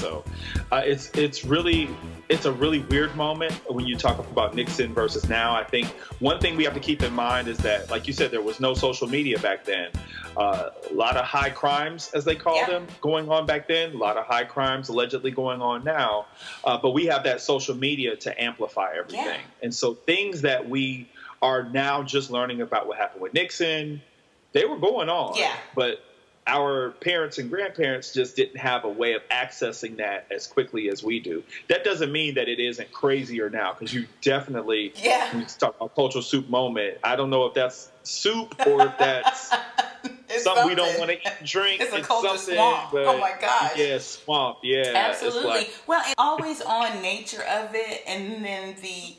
So it's a really weird moment when you talk about Nixon versus now. I think one thing we have to keep in mind is that, like you said, there was no social media back then. A lot of high crimes, as they call them, going on back then. A lot of high crimes allegedly going on now. But we have that social media to amplify everything. Yeah. And so things that we are now just learning about what happened with Nixon, they were going on. Yeah. But our parents and grandparents just didn't have a way of accessing that as quickly as we do. That doesn't mean that it isn't crazier now, because you definitely, when you talk about cultural soup moment, I don't know if that's soup or if that's something we don't want to eat and drink. It's a culture swamp. But, oh my gosh. Yeah, swamp. Yeah. Absolutely. Well, and always on nature of it, and then the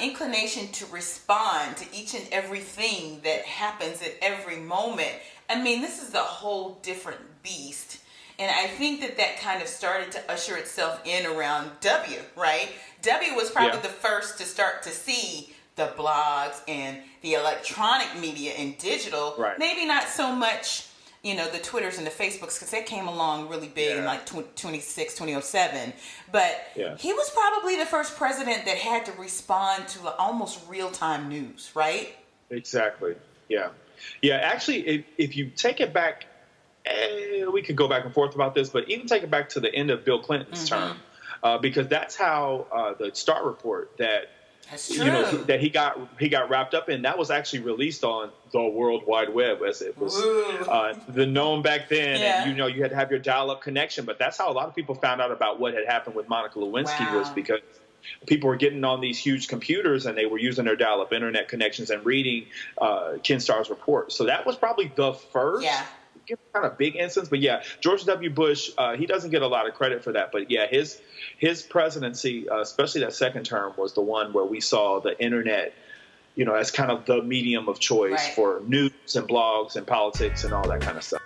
inclination to respond to each and everything that happens at every moment. I mean, this is a whole different beast. And I think that kind of started to usher itself in around W, right? W was probably the first to start to see the blogs and the electronic media and digital. Right. Maybe not so much, the Twitters and the Facebooks, because that came along really big in like 2007. But he was probably the first president that had to respond to almost real-time news, right? Exactly. Yeah. Yeah, actually, if you take it back, we could go back and forth about this, but even take it back to the end of Bill Clinton's term, because that's how the Start Report that that he got wrapped up in, that was actually released on the World Wide Web, as it was the known back then. Yeah. And you had to have your dial-up connection, but that's how a lot of people found out about what had happened with Monica Lewinsky, was because people were getting on these huge computers and they were using their dial-up internet connections and reading Ken Starr's report. So that was probably the first kind of big instance. But George W. Bush, he doesn't get a lot of credit for that. But his presidency, especially that second term, was the one where we saw the internet, as kind of the medium of choice for news and blogs and politics and all that kind of stuff.